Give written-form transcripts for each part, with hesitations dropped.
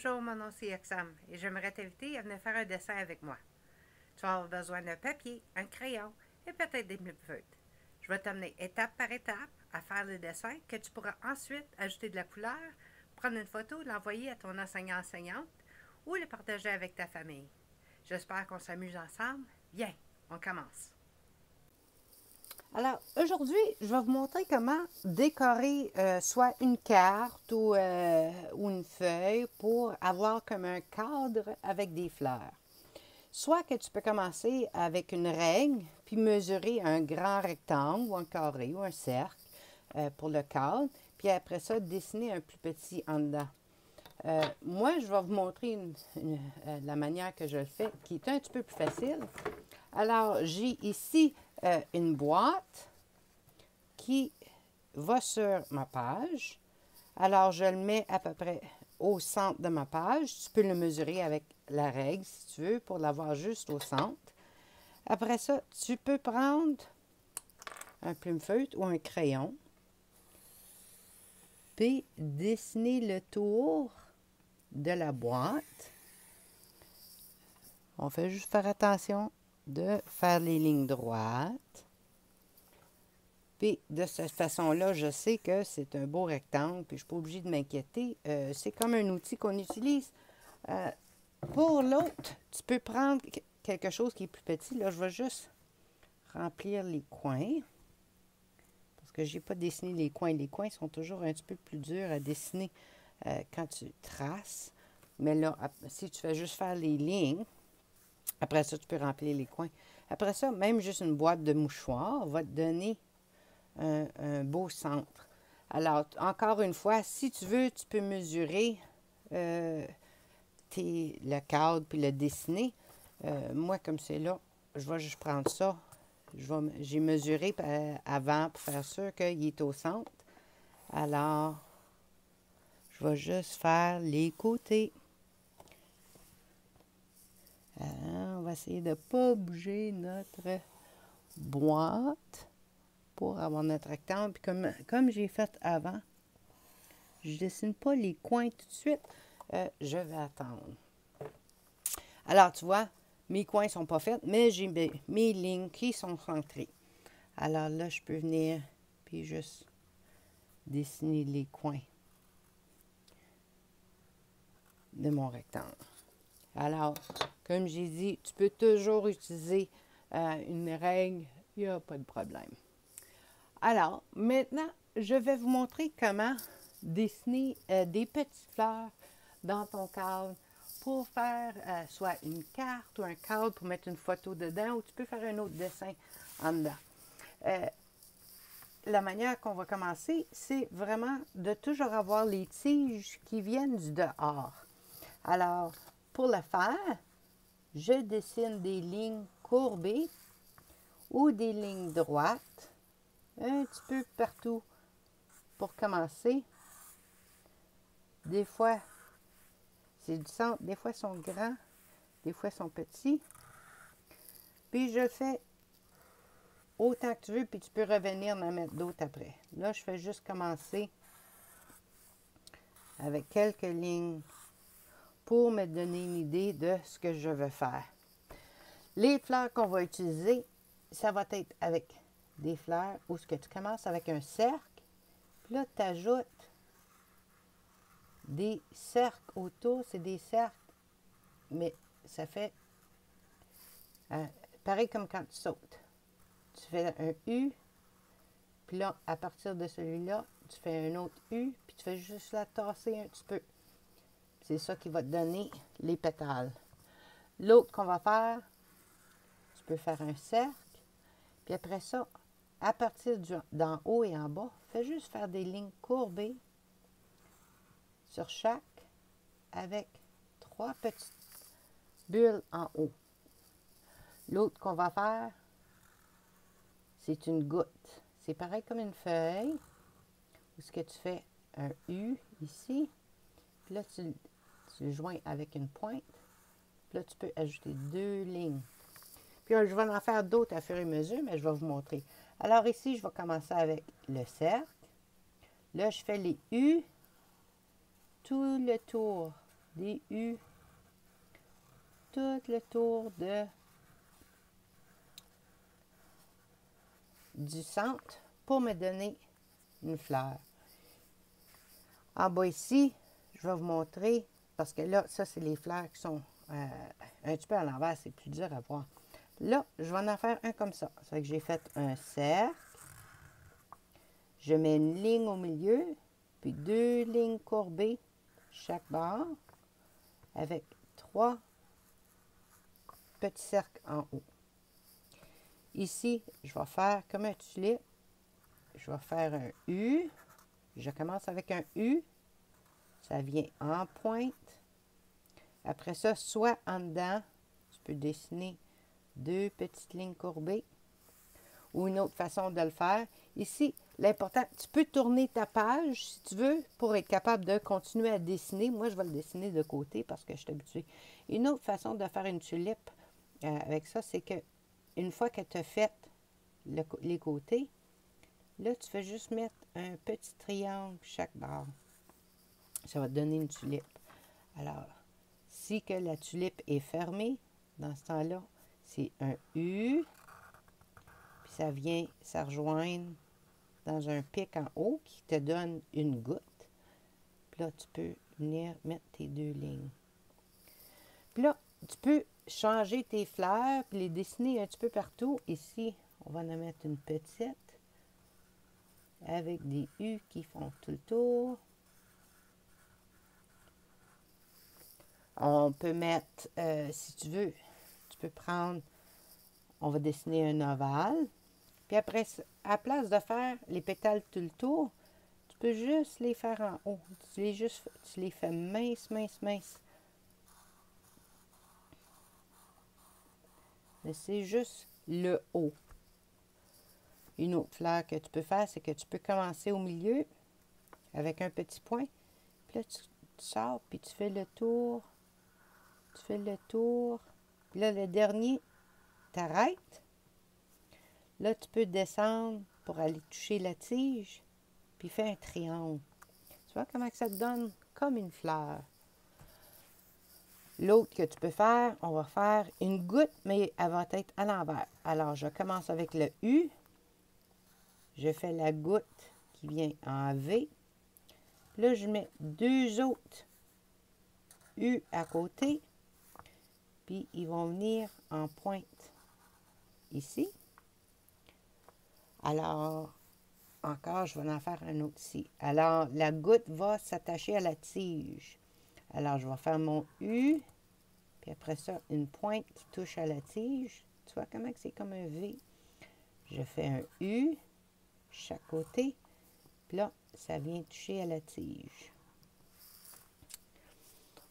Bonjour, mon nom c'est Yoxam et j'aimerais t'inviter à venir faire un dessin avec moi. Tu vas avoir besoin d'un papier, un crayon et peut-être des feutres. Je vais t'amener étape par étape à faire le dessin que tu pourras ensuite ajouter de la couleur, prendre une photo, l'envoyer à ton enseignant-enseignante ou le partager avec ta famille. J'espère qu'on s'amuse ensemble. Bien, on commence. Alors, aujourd'hui, je vais vous montrer comment décorer soit une carte ou une feuille pour avoir comme un cadre avec des fleurs. Soit que tu peux commencer avec une règle, puis mesurer un grand rectangle ou un carré ou un cercle pour le cadre, puis après ça, dessiner un plus petit en dedans. Moi, je vais vous montrer la manière que je le fais, qui est un petit peu plus facile. Alors, j'ai ici une boîte qui va sur ma page. Alors, je le mets à peu près au centre de ma page. Tu peux le mesurer avec la règle, si tu veux, pour l'avoir juste au centre. Après ça, tu peux prendre un plume-feutre ou un crayon, puis dessiner le tour de la boîte. On fait juste faire attention de faire les lignes droites. Puis, de cette façon-là, je sais que c'est un beau rectangle, puis je ne suis pas obligée de m'inquiéter. C'est comme un outil qu'on utilise. Pour l'autre, tu peux prendre quelque chose qui est plus petit. Là, je vais juste remplir les coins. Parce que je n'ai pas dessiné les coins. Les coins sont toujours un petit peu plus durs à dessiner quand tu traces. Mais là, si tu fais juste faire les lignes, après ça, tu peux remplir les coins. Après ça, même juste une boîte de mouchoirs va te donner un beau centre. Alors, encore une fois, si tu veux, tu peux mesurer le cadre puis le dessiner. Moi, comme c'est là, je vais juste prendre ça. J'ai mesuré avant pour faire sûr qu'il est au centre. Alors, je vais juste faire les côtés. On va essayer de ne pas bouger notre boîte pour avoir notre rectangle. Puis comme j'ai fait avant, je ne dessine pas les coins tout de suite. Je vais attendre. Alors, tu vois, mes coins ne sont pas faits, mais j'ai mes lignes qui sont centrées. Alors là, je peux venir puis juste dessiner les coins de mon rectangle. Alors, comme j'ai dit, tu peux toujours utiliser une règle, il n'y a pas de problème. Alors, maintenant, je vais vous montrer comment dessiner des petites fleurs dans ton cadre pour faire soit une carte ou un cadre pour mettre une photo dedans ou tu peux faire un autre dessin en dedans. La manière qu'on va commencer, c'est vraiment de toujours avoir les tiges qui viennent du dehors. Alors, pour le faire, je dessine des lignes courbées ou des lignes droites un petit peu partout pour commencer. Des fois, c'est du centre. Des fois, ils sont grands. Des fois, ils sont petits. Puis, je fais autant que tu veux, puis tu peux revenir en mettre d'autres après. Là, je fais juste commencer avec quelques lignes pour me donner une idée de ce que je veux faire. Les fleurs qu'on va utiliser, ça va être avec des fleurs où ce que tu commences avec un cercle, puis là, tu ajoutes des cercles autour, c'est des cercles, mais ça fait pareil comme quand tu sautes. Tu fais un U, puis là, à partir de celui-là, tu fais un autre U, puis tu fais juste la tasser un petit peu. C'est ça qui va te donner les pétales. L'autre qu'on va faire, tu peux faire un cercle, puis après ça, à partir d'en haut et en bas, fais juste faire des lignes courbées sur chaque avec 3 petites bulles en haut. L'autre qu'on va faire, c'est une goutte. C'est pareil comme une feuille, où ce que tu fais un U ici, puis là tu le joins avec une pointe, puis là tu peux ajouter 2 lignes. Puis je vais en faire d'autres à fur et à mesure, mais je vais vous montrer. Alors ici, je vais commencer avec le cercle. Là, je fais les U tout le tour des U tout le tour du centre pour me donner une fleur. En bas ici, je vais vous montrer, parce que là, ça, c'est les fleurs qui sont un petit peu à l'envers, c'est plus dur à voir. Là, je vais en faire un comme ça. Ça fait que j'ai fait un cercle. Je mets une ligne au milieu, puis 2 lignes courbées chaque bord, avec 3 petits cercles en haut. Ici, je vais faire comme un tulipe. Je vais faire un U. Je commence avec un U. Ça vient en pointe. Après ça, soit en dedans, tu peux dessiner 2 petites lignes courbées. Ou une autre façon de le faire. Ici, l'important, tu peux tourner ta page si tu veux pour être capable de continuer à dessiner. Moi, je vais le dessiner de côté parce que je suis habituée. Une autre façon de faire une tulipe avec ça, c'est que une fois que tu as fait les côtés, là, tu fais juste mettre un petit triangle chaque barre. Ça va te donner une tulipe. Alors, si que la tulipe est fermée, dans ce temps-là, c'est un U. Puis ça vient se rejoindre dans un pic en haut qui te donne une goutte. Puis là, tu peux venir mettre tes 2 lignes. Puis là, tu peux changer tes fleurs puis les dessiner un petit peu partout. Ici, on va en mettre une petite avec des U qui font tout le tour. On peut mettre, si tu veux, tu peux prendre, on va dessiner un ovale. Puis après, à la place de faire les pétales tout le tour, tu peux juste les faire en haut. Tu les fais minces, minces, minces. Mais c'est juste le haut. Une autre fleur que tu peux faire, c'est que tu peux commencer au milieu avec un petit point. Puis là, tu sors, puis tu fais le tour. Tu fais le tour. Puis là, le dernier, tu arrêtes. Là, tu peux descendre pour aller toucher la tige, puis faire un triangle. Tu vois comment ça te donne? Comme une fleur. L'autre que tu peux faire, on va faire une goutte, mais elle va être à l'envers. Alors, je commence avec le U. Je fais la goutte qui vient en V. Là, je mets 2 autres U à côté. Puis, ils vont venir en pointe ici. Alors, encore, je vais en faire un autre ici. Alors, la goutte va s'attacher à la tige. Alors, je vais faire mon U. Puis après ça, une pointe qui touche à la tige. Tu vois comment c'est comme un V? Je fais un U, chaque côté. Puis là, ça vient toucher à la tige.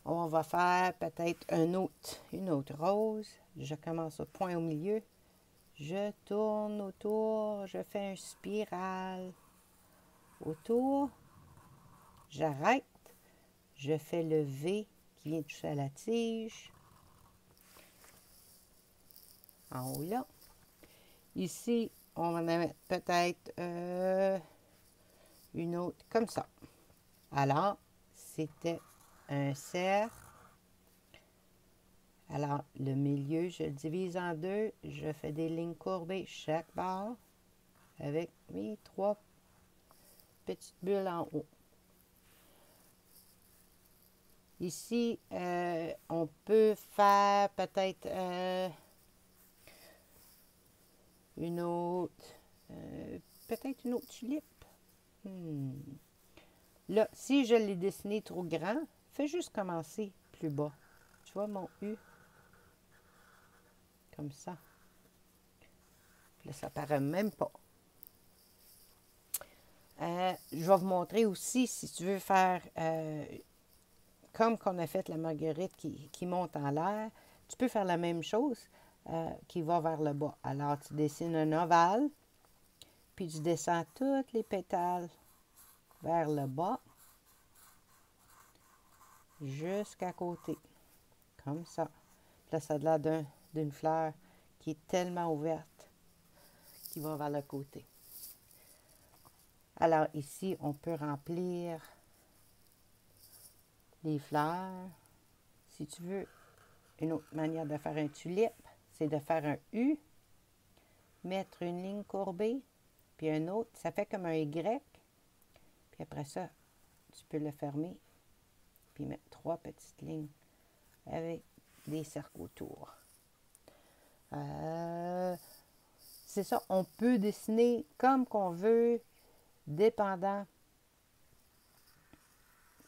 On va faire peut-être une autre rose. Je commence au point au milieu. Je tourne autour. Je fais une spirale autour. J'arrête. Je fais le V qui vient toucher à la tige. En haut là. Ici, on va en mettre peut-être une autre comme ça. Alors, c'était un cercle. Alors, le milieu, je le divise en 2. Je fais des lignes courbées chaque barre avec mes 3 petites bulles en haut. Ici, on peut faire peut-être une autre, peut-être une autre tulipe. Là, si je l'ai dessiné trop grand, fais juste commencer plus bas. Tu vois mon U? Comme ça. Puis là, ça paraît même pas. Je vais vous montrer aussi, si tu veux faire comme qu'on a fait la marguerite qui monte en l'air, tu peux faire la même chose qui va vers le bas. Alors, tu dessines un ovale, puis tu descends toutes les pétales vers le bas, jusqu'à côté, comme ça. Puis là, ça a l'air d'une fleur qui est tellement ouverte, qui va vers le côté. Alors, ici, on peut remplir les fleurs. Si tu veux une autre manière de faire un tulipe, c'est de faire un U, mettre une ligne courbée, puis un autre, ça fait comme un Y. Puis après ça, tu peux le fermer, puis mettre 3 petites lignes avec des cercles autour. C'est ça, on peut dessiner comme qu'on veut, dépendant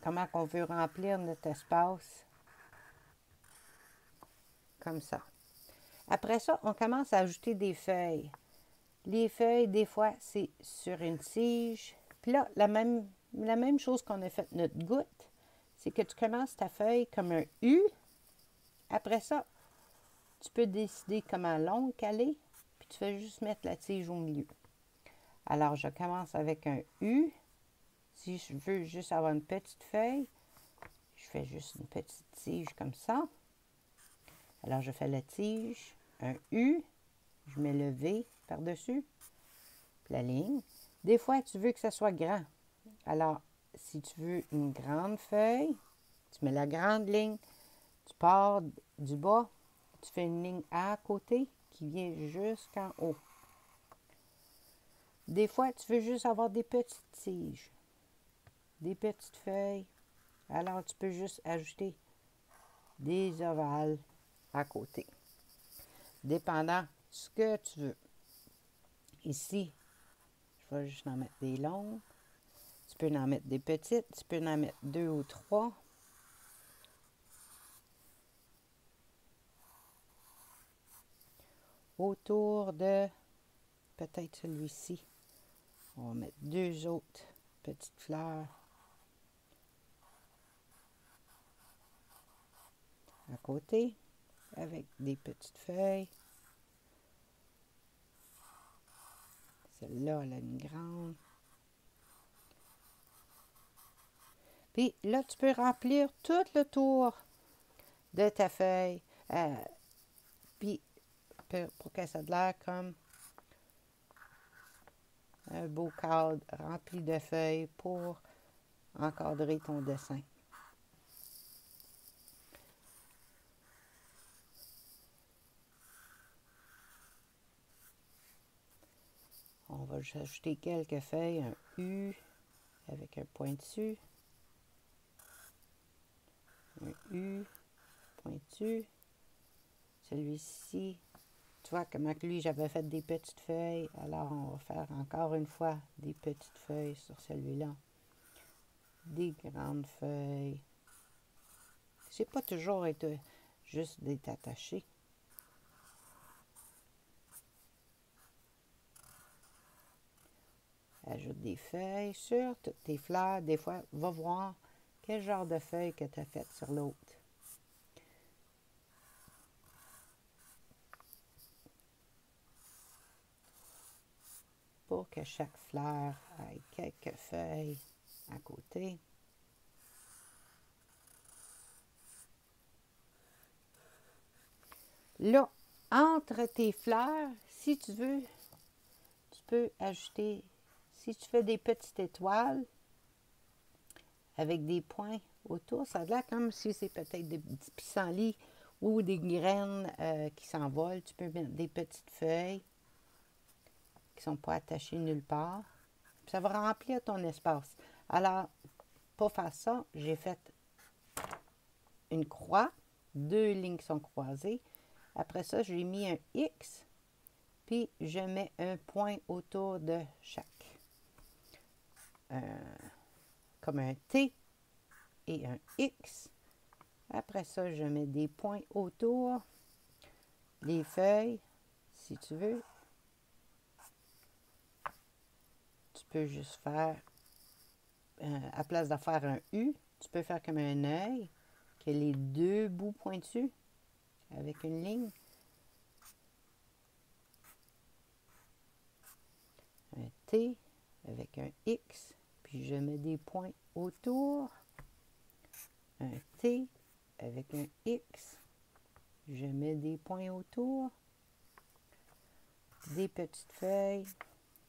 comment on veut remplir notre espace. Comme ça. Après ça, on commence à ajouter des feuilles. Les feuilles, des fois, c'est sur une tige. Puis là, la même chose qu'on a fait notre goutte, c'est que tu commences ta feuille comme un U. Après ça, tu peux décider comment longue qu'elle est, puis tu fais juste mettre la tige au milieu. Alors, je commence avec un U. Si je veux juste avoir une petite feuille, je fais juste une petite tige comme ça. Alors, je fais la tige, un U, je mets le V par-dessus, puis la ligne. Des fois, tu veux que ça soit grand. Alors, si tu veux une grande feuille, tu mets la grande ligne, tu pars du bas, tu fais une ligne à côté qui vient jusqu'en haut. Des fois, tu veux juste avoir des petites tiges, des petites feuilles. Alors, tu peux juste ajouter des ovales à côté, dépendant de ce que tu veux. Ici, je vais juste en mettre des longues. Tu peux en mettre des petites, tu peux en mettre 2 ou 3. Autour de peut-être celui-ci, on va mettre 2 autres petites fleurs à côté avec des petites feuilles. Celle-là, elle a une grande. Puis là, tu peux remplir tout le tour de ta feuille. Puis pour que ça ait l'air comme un beau cadre rempli de feuilles pour encadrer ton dessin. On va juste ajouter quelques feuilles, un U avec un point dessus. Un U, pointu. Celui-ci, tu vois comment que lui, j'avais fait des petites feuilles. Alors, on va faire encore une fois des petites feuilles sur celui-là. Des grandes feuilles. C'est pas toujours être juste d'être attaché. Ajoute des feuilles sur toutes tes fleurs. Des fois, va voir quel genre de feuilles que tu as faites sur l'autre. Pour que chaque fleur ait quelques feuilles à côté. Là, entre tes fleurs, si tu veux, tu peux ajouter, si tu fais des petites étoiles avec des points autour, ça a l'air comme si c'est peut-être des petits pissenlits ou des graines qui s'envolent. Tu peux mettre des petites feuilles qui ne sont pas attachées nulle part. Puis ça va remplir ton espace. Alors, pour faire ça, j'ai fait une croix, 2 lignes qui sont croisées. Après ça, j'ai mis un X, puis je mets un point autour de chaque. Comme un T et un X. Après ça, je mets des points autour. Les feuilles, si tu veux, tu peux juste faire, à place de faire un U, tu peux faire comme un œil, qui a les 2 bouts pointus, avec une ligne. Un T avec un X, puis je mets des points autour. Un T avec un X, je mets des points autour. Des petites feuilles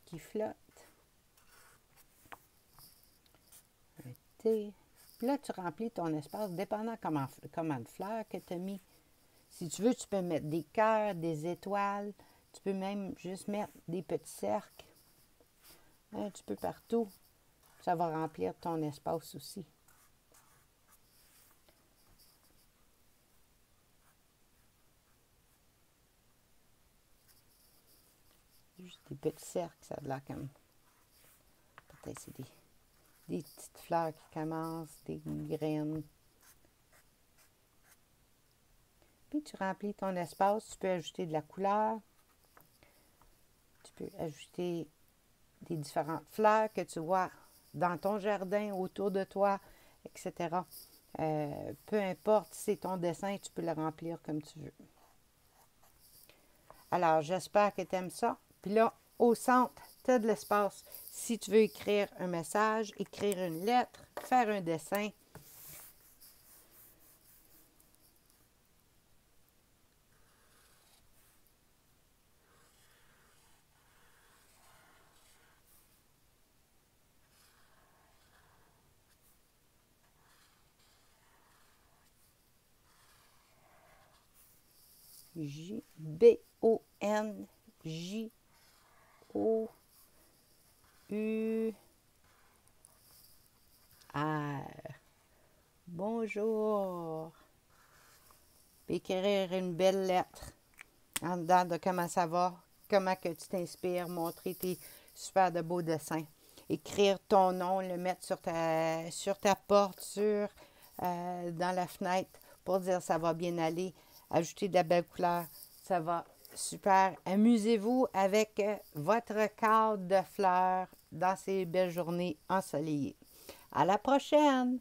qui flottent. Un T, Puis là, tu remplis ton espace, dépendant comment de fleurs que tu as mis. Si tu veux, tu peux mettre des cœurs, des étoiles. Tu peux même juste mettre des petits cercles. Un petit peu partout. Ça va remplir ton espace aussi. Juste des petits cercles, ça a l'air comme... Peut-être c'est des petites fleurs qui commencent, des graines. Puis tu remplis ton espace, tu peux ajouter de la couleur. Tu peux ajouter des différentes fleurs que tu vois dans ton jardin, autour de toi, etc. Peu importe si c'est ton dessin, tu peux le remplir comme tu veux. Alors, j'espère que tu aimes ça. Puis là, au centre, tu as de l'espace. Si tu veux écrire un message, écrire une lettre, faire un dessin. Bonjour. Bonjour. Puis écrire une belle lettre en dedans de comment ça va, comment que tu t'inspires, montrer tes super de beaux dessins. Écrire ton nom, le mettre sur ta porte, dans la fenêtre pour dire ça va bien aller. Ajouter de la belle couleur, ça va super. Amusez-vous avec votre cadre de fleurs dans ces belles journées ensoleillées. À la prochaine!